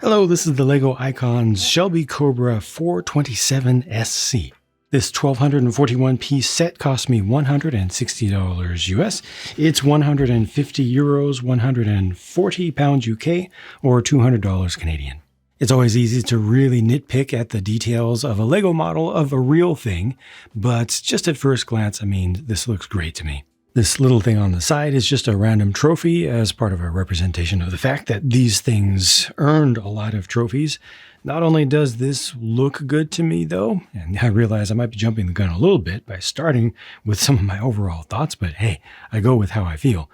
Hello, this is the LEGO Icons Shelby Cobra 427 SC. This 1,241 piece set cost me $160 US. It's 150 euros, 140 pounds UK, or $200 Canadian. It's always easy to really nitpick at the details of a LEGO model of a real thing, but just at first glance, this looks great to me. This little thing on the side is just a random trophy as part of a representation of the fact that these things earned a lot of trophies. Not only does this look good to me though, and I realize I might be jumping the gun a little bit by starting with some of my overall thoughts, but hey, I go with how I feel.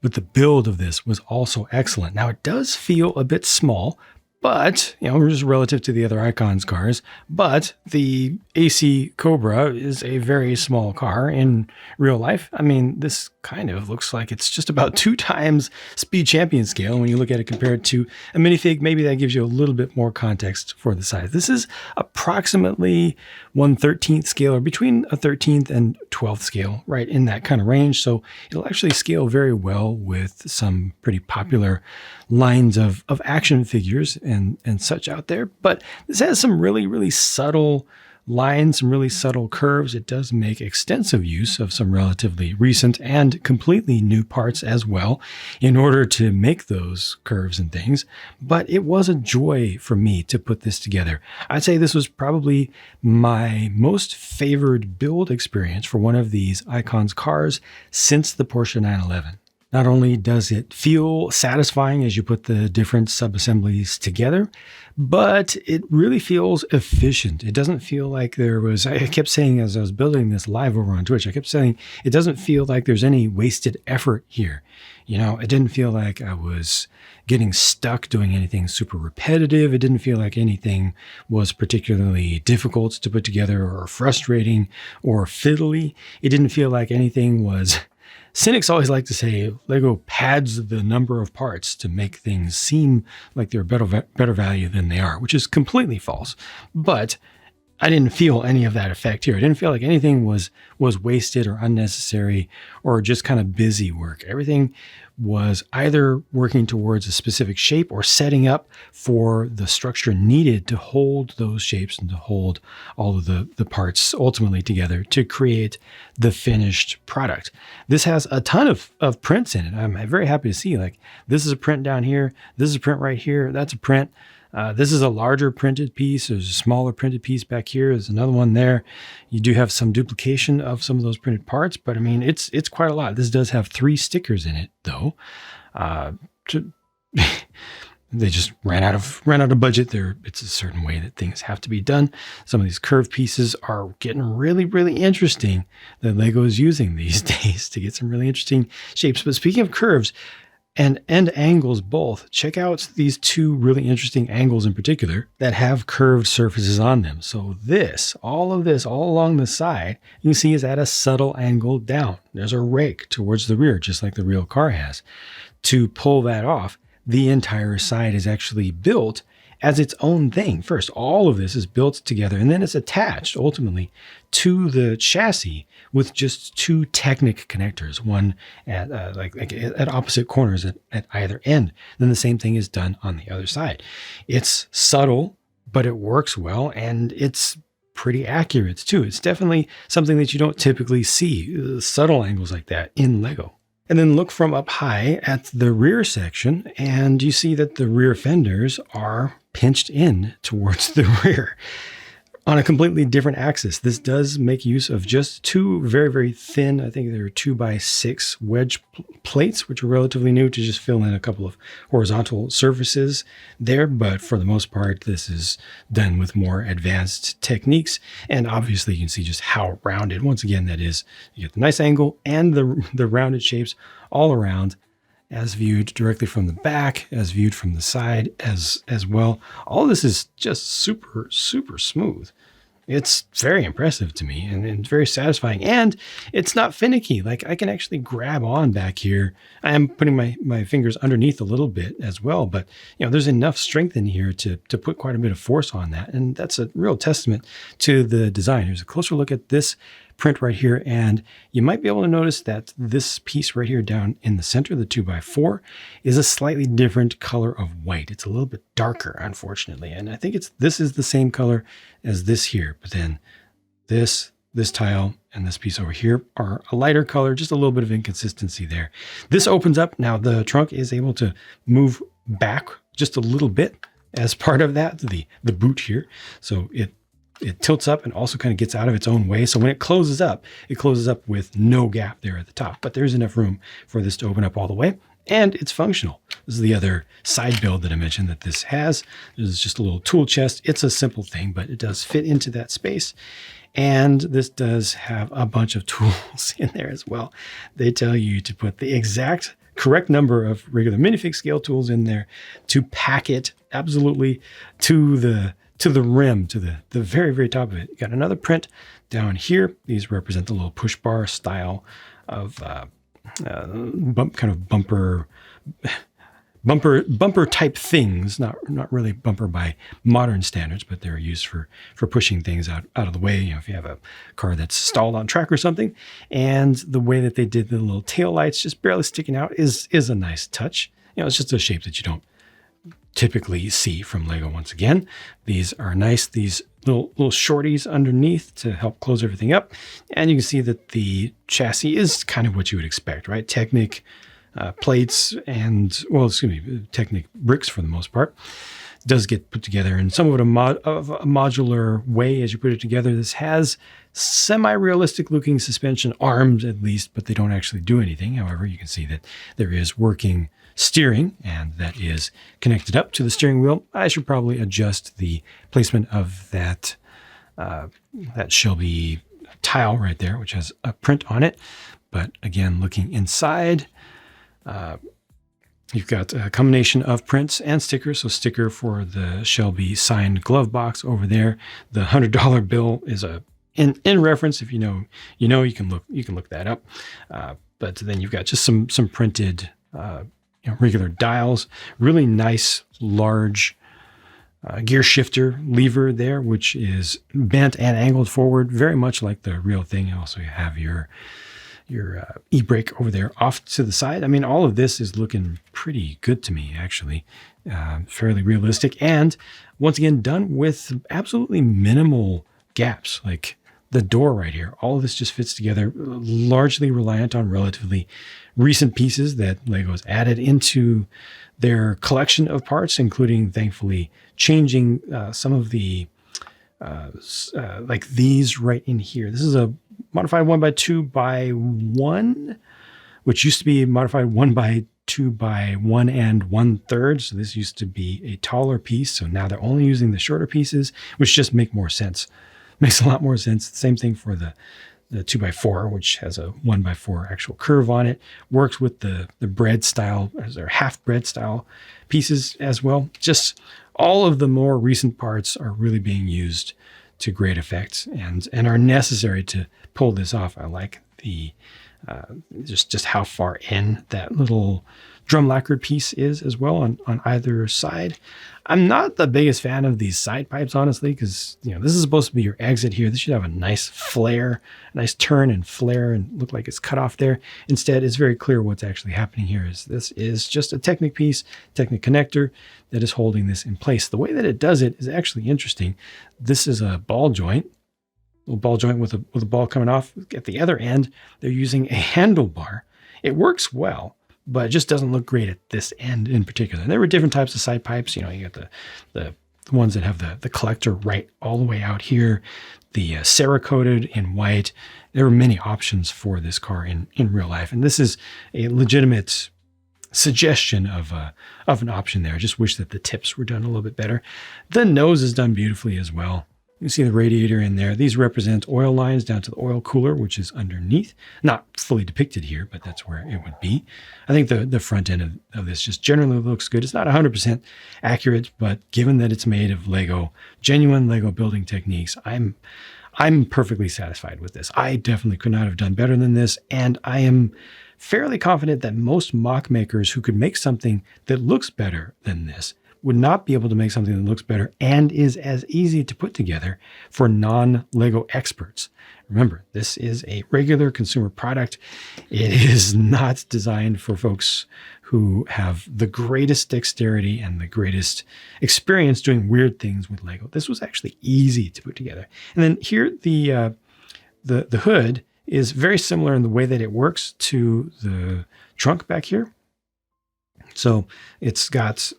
But the build of this was also excellent. Now it does feel a bit small, but, just relative to the other Icons cars, but the AC Cobra is a very small car in real life. This kind of looks like it's just about 2 times Speed Champion scale. When you look at it compared to a minifig, maybe that gives you a little bit more context for the size. This is approximately 1/13th scale, or between a 13th and 12th scale, right in that kind of range. So it'll actually scale very well with some pretty popular lines of action figures and such out there. But this has some really subtle lines, some really subtle curves. It does make extensive use of some relatively recent and completely new parts as well in order to make those curves and things. But it was a joy for me to put this together. I'd say this was probably my most favored build experience for one of these Icons cars since the Porsche 911. Not only does it feel satisfying as you put the different sub-assemblies together, but it really feels efficient. It doesn't feel like I kept saying as I was building this live over on Twitch, I kept saying it doesn't feel like there's any wasted effort here. It didn't feel like I was getting stuck doing anything super repetitive. It didn't feel like anything was particularly difficult to put together or frustrating or fiddly. It didn't feel like anything was... Cynics always like to say LEGO pads the number of parts to make things seem like they're better value than they are, which is completely false. But I didn't feel any of that effect here. I didn't feel like anything was wasted or unnecessary or just kind of busy work. Everything was either working towards a specific shape or setting up for the structure needed to hold those shapes and to hold all of the parts ultimately together to create the finished product. This has a ton of prints in it. I'm very happy to see, like, this is a print down here. This is a print right here. That's a print. This is a larger printed piece. There's a smaller printed piece back here. There's another one there. You do have some duplication of some of those printed parts, but it's quite a lot. This does have 3 stickers in it, though. They just ran out of budget. It's a certain way that things have to be done. Some of these curved pieces are getting really interesting that LEGO is using these days to get some really interesting shapes. But speaking of curves, and end angles both, check out these 2 really interesting angles in particular that have curved surfaces on them. So all along the side, you can see is at a subtle angle down. There's a rake towards the rear, just like the real car has. To pull that off, the entire side is actually built as its own thing. First, all of this is built together, and then it's attached ultimately to the chassis with just 2 Technic connectors, one at at opposite corners at either end. Then the same thing is done on the other side. It's subtle, but it works well, and it's pretty accurate too. It's definitely something that you don't typically see, subtle angles like that in LEGO. And then look from up high at the rear section, and you see that the rear fenders are pinched in towards the rear on a completely different axis. This does make use of just 2 very thin, I think they're 2x6 wedge plates, which are relatively new, to just fill in a couple of horizontal surfaces there. But for the most part, this is done with more advanced techniques. And obviously you can see just how rounded, once again, that is. You get the nice angle and the rounded shapes all around, as viewed directly from the back, as viewed from the side as well. All this is just super smooth. It's very impressive to me and very satisfying, and it's not finicky. Like, I can actually grab on back here. I am putting my fingers underneath a little bit as well, but there's enough strength in here to put quite a bit of force on that, and that's a real testament to the design. Here's a closer look at this print right here. And you might be able to notice that this piece right here down in the center, the 2x4, is a slightly different color of white. It's a little bit darker, unfortunately. And I think this is the same color as this here, but then this tile and this piece over here are a lighter color, just a little bit of inconsistency there. This opens up. Now the trunk is able to move back just a little bit as part of that, the boot here. So it tilts up and also kind of gets out of its own way. So when it closes up with no gap there at the top, but there's enough room for this to open up all the way. And it's functional. This is the other side build that I mentioned that this has. There's just a little tool chest. It's a simple thing, but it does fit into that space. And this does have a bunch of tools in there as well. They tell you to put the exact correct number of regular minifig scale tools in there to pack it absolutely to the rim, to the very, very top of it. You got another print down here. These represent the little push bar style of kind of bumper type things, not really bumper by modern standards, but they're used for pushing things out of the way. You know, if you have a car that's stalled on track or something, and the way that they did the little tail lights just barely sticking out is a nice touch. You know, it's just a shape that you don't typically see from Lego. Once again, these are nice. These little shorties underneath to help close everything up, and you can see that the chassis is kind of what you would expect, right? Technic plates and, Technic bricks for the most part. It does get put together in somewhat of a modular way as you put it together. This has semi-realistic looking suspension arms at least, but they don't actually do anything. However, you can see that there is working steering, and that is connected up to the steering wheel. I should probably adjust the placement of that Shelby tile right there, which has a print on it. But again, looking inside, you've got a combination of prints and stickers. So sticker for the Shelby signed glove box over there. The $100 bill is in reference. If you know, you can look that up. But then you've got just some printed regular dials, really nice large gear shifter lever there, which is bent and angled forward, very much like the real thing. You also have your e-brake over there off to the side. I mean, all of this is looking pretty good to me, actually. Fairly realistic. And once again, done with absolutely minimal gaps. Like the door right here, all of this just fits together, largely reliant on relatively recent pieces that Lego has added into their collection of parts, including, thankfully, changing some of the, like these right in here. This is a modified 1x2x1, which used to be modified 1x2x1 1/3. So this used to be a taller piece. So now they're only using the shorter pieces, which just make more sense. Makes a lot more sense. Same thing for the 2x4, which has a 1x4 actual curve on it. Works with the bread style, or half bread style pieces as well. Just all of the more recent parts are really being used to great effect and are necessary to pull this off. I like the just how far in that little drum lacquer piece is as well on either side. I'm not the biggest fan of these side pipes, honestly, because this is supposed to be your exit here. This should have a nice flare, a nice turn and flare and look like it's cut off there. Instead, it's very clear what's actually happening here. This is just a Technic piece, Technic connector that is holding this in place. The way that it does it is actually interesting. This is a ball joint. Little ball joint with a ball coming off. At the other end, they're using a handlebar. It works well, but it just doesn't look great at this end in particular. And there were different types of side pipes. You got the ones that have the collector right all the way out here, the Cerakoted in white. There were many options for this car in real life. And this is a legitimate suggestion of an option there. I just wish that the tips were done a little bit better. The nose is done beautifully as well. You can see the radiator in there. These represent oil lines down to the oil cooler, which is underneath. Not fully depicted here, but that's where it would be. I think the front end of this just generally looks good. It's not 100% accurate, but given that it's made of Lego, genuine Lego building techniques, I'm perfectly satisfied with this. I definitely could not have done better than this, and I am fairly confident that most mock makers who could make something that looks better than this would not be able to make something that looks better and is as easy to put together for non-Lego experts. Remember, this is a regular consumer product. It is not designed for folks who have the greatest dexterity and the greatest experience doing weird things with Lego. This was actually easy to put together. And then here, the hood is very similar in the way that it works to the trunk back here. So it's got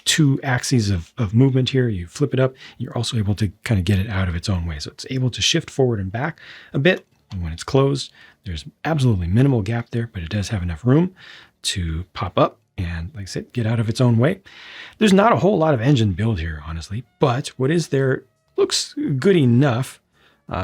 2 axes of movement here. You flip it up. You're also able to kind of get it out of its own way. So it's able to shift forward and back a bit. And when it's closed, there's absolutely minimal gap there, but it does have enough room to pop up and, like I said, get out of its own way. There's not a whole lot of engine build here, honestly, but what is there looks good enough.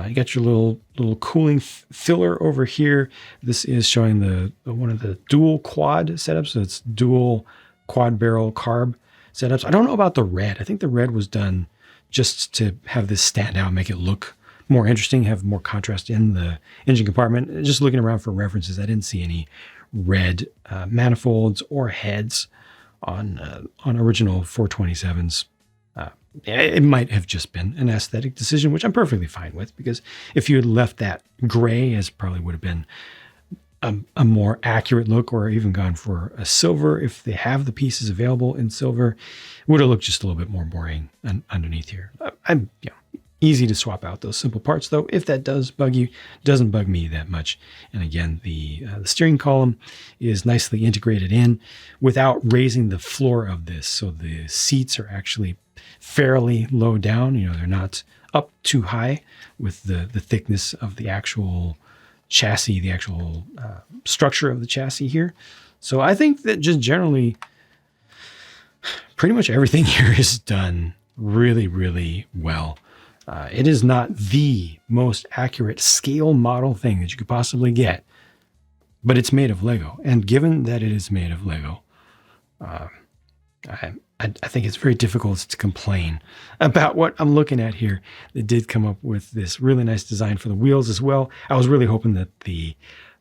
You got your little cooling filler over here. This is showing the one of the dual quad setups. So it's dual quad barrel carb setups. I don't know about the red. I think the red was done just to have this stand out, make it look more interesting, have more contrast in the engine compartment. Just looking around for references, I didn't see any red manifolds or heads on original 427s. It might have just been an aesthetic decision, which I'm perfectly fine with, because if you had left that gray, as probably would have been a more accurate look, or even gone for a silver, if they have the pieces available in silver, it would have looked just a little bit more boring underneath here. I'm easy to swap out those simple parts, though. If that does bug you, it doesn't bug me that much. And again, the steering column is nicely integrated in without raising the floor of this. So the seats are actually fairly low down. They're not up too high with the thickness of the actual chassis, the actual structure of the chassis here. So I think that just generally, pretty much everything here is done really, really well. It is not the most accurate scale model thing that you could possibly get, but it's made of Lego. And given that it is made of Lego, I think it's very difficult to complain about what I'm looking at here. They did come up with this really nice design for the wheels as well. I was really hoping that the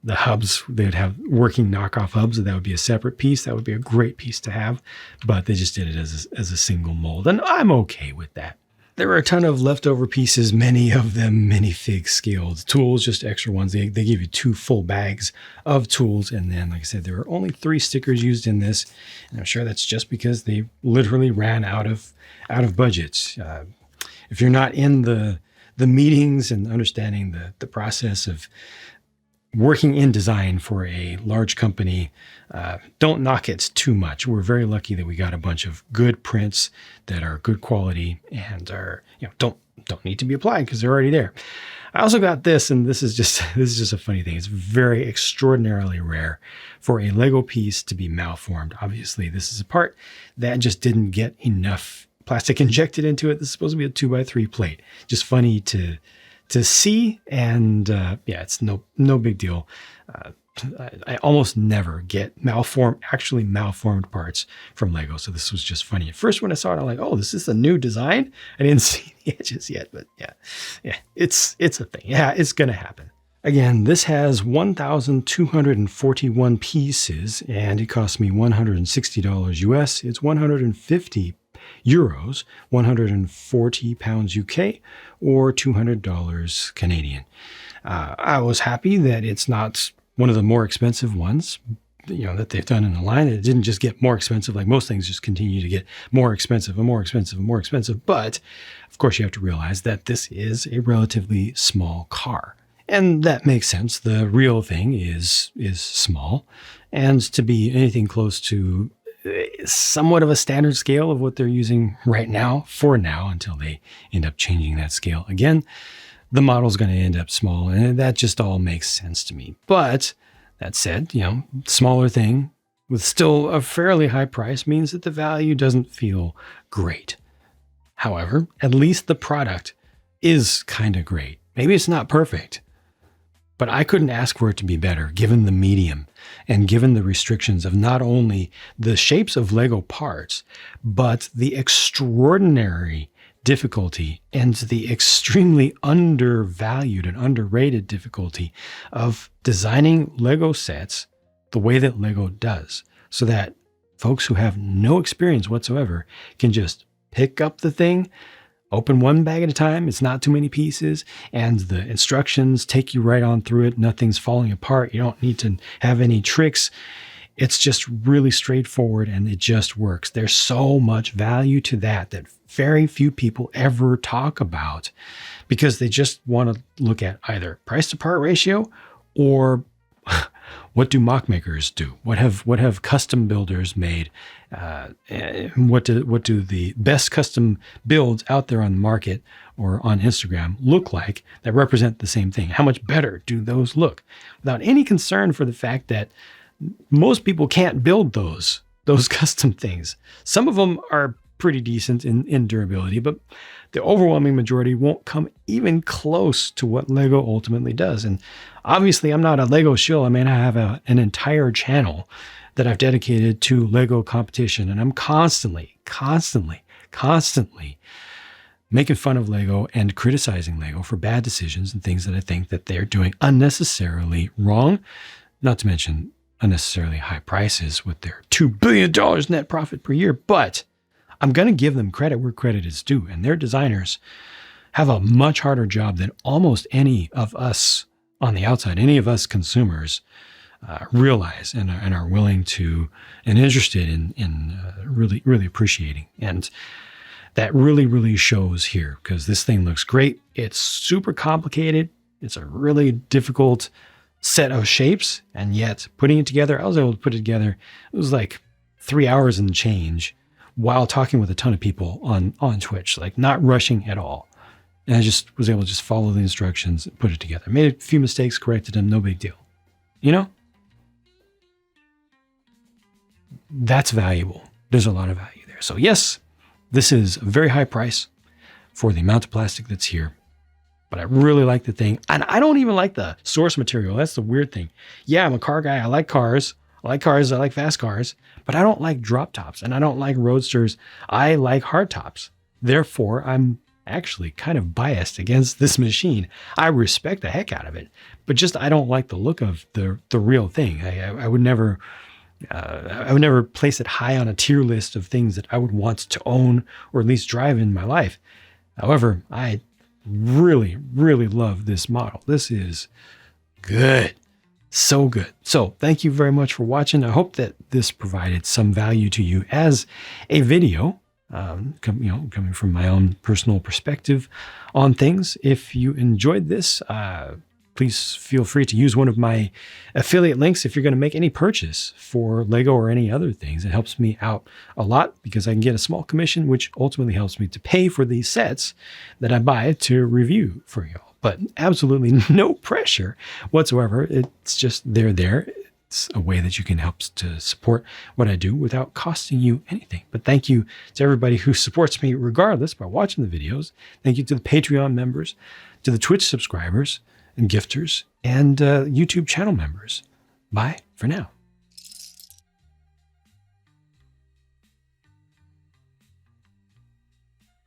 hubs, they would have working knockoff hubs, that would be a separate piece. That would be a great piece to have, but they just did it as a single mold, and I'm okay with that. There were a ton of leftover pieces, many of them minifig scaled tools, just extra ones. They give you 2 full bags of tools. And then, like I said, there were only 3 stickers used in this. And I'm sure that's just because they literally ran out of budgets. If you're not in the meetings and understanding the process of working in design for a large company, don't knock it too much. We're very lucky that we got a bunch of good prints that are good quality and are, don't need to be applied because they're already there. I also got this, and this is just a funny thing. It's very extraordinarily rare for a Lego piece to be malformed. Obviously, this is a part that just didn't get enough plastic injected into it. This is supposed to be a 2x3 plate. Just funny to see, and it's no big deal. I almost never get actually malformed parts from Lego, so this was just funny. At first, when I saw it, I'm like, "Oh, this is a new design." I didn't see the edges yet, but yeah, it's a thing. Yeah, it's gonna happen. Again, this has 1,241 pieces, and it cost me $160 US. It's 150 euros, 140 pounds UK, or $200 Canadian. I was happy that it's not one of the more expensive ones, that they've done in the line. It didn't just get more expensive, like most things just continue to get more expensive and more expensive and more expensive. But of course, you have to realize that this is a relatively small car. And that makes sense. The real thing is small, and to be anything close to somewhat of a standard scale of what they're using right now, for now, until they end up changing that scale again, the model's going to end up small, and that just all makes sense to me. But that said, smaller thing with still a fairly high price means that the value doesn't feel great. However, at least the product is kind of great. Maybe it's not perfect, but I couldn't ask for it to be better given the medium and given the restrictions of not only the shapes of Lego parts, but the extraordinary difficulty and the extremely undervalued and underrated difficulty of designing Lego sets the way that Lego does, so that folks who have no experience whatsoever can just pick up the thing, open one bag at a time. It's not too many pieces, and the instructions take you right on through it. Nothing's falling apart. You don't need to have any tricks. It's just really straightforward, and it just works. There's so much value to that very few people ever talk about, because they just want to look at either price to part ratio or what do mock makers do? What have custom builders made? What do the best custom builds out there on the market or on Instagram look like that represent the same thing? How much better do those look? Without any concern for the fact that most people can't build those custom things. Some of them are pretty decent in durability, but the overwhelming majority won't come even close to what Lego ultimately does. And obviously, I'm not a Lego shill. I mean, I have an entire channel that I've dedicated to Lego competition, and I'm constantly making fun of Lego and criticizing Lego for bad decisions and things that I think that they're doing unnecessarily wrong, not to mention unnecessarily high prices with their $2 billion net profit per year. But I'm going to give them credit where credit is due, and their designers have a much harder job than almost any of us on the outside, any of us consumers realize and are willing to and interested in really appreciating. And that really shows here, because this thing looks great. It's super complicated. It's a really difficult set of shapes, and yet putting it together, I was able to put it together. It was like 3 hours and change, while talking with a ton of people on Twitch, like not rushing at all. And I just was able to just follow the instructions and put it together. Made a few mistakes, corrected them, no big deal. You know? That's valuable. There's a lot of value there. So yes, this is a very high price for the amount of plastic that's here. But I really like the thing. And I don't even like the source material. That's the weird thing. Yeah, I'm a car guy. I like cars. I like fast cars, but I don't like drop tops and I don't like roadsters. I like hard tops. Therefore, I'm actually kind of biased against this machine. I respect the heck out of it, but just I don't like the look of the real thing. I would never place it high on a tier list of things that I would want to own or at least drive in my life. However, I really love this model. This is good. So good. So thank you very much for watching. I hope that this provided some value to you as a video, coming from my own personal perspective on things. If you enjoyed this, please feel free to use one of my affiliate links if you're going to make any purchase for Lego or any other things. It helps me out a lot because I can get a small commission, which ultimately helps me to pay for these sets that I buy to review for y'all. But absolutely no pressure whatsoever. It's just they're there. It's a way that you can help to support what I do without costing you anything. But thank you to everybody who supports me regardless by watching the videos. Thank you to the Patreon members, to the Twitch subscribers and gifters, and YouTube channel members. Bye for now.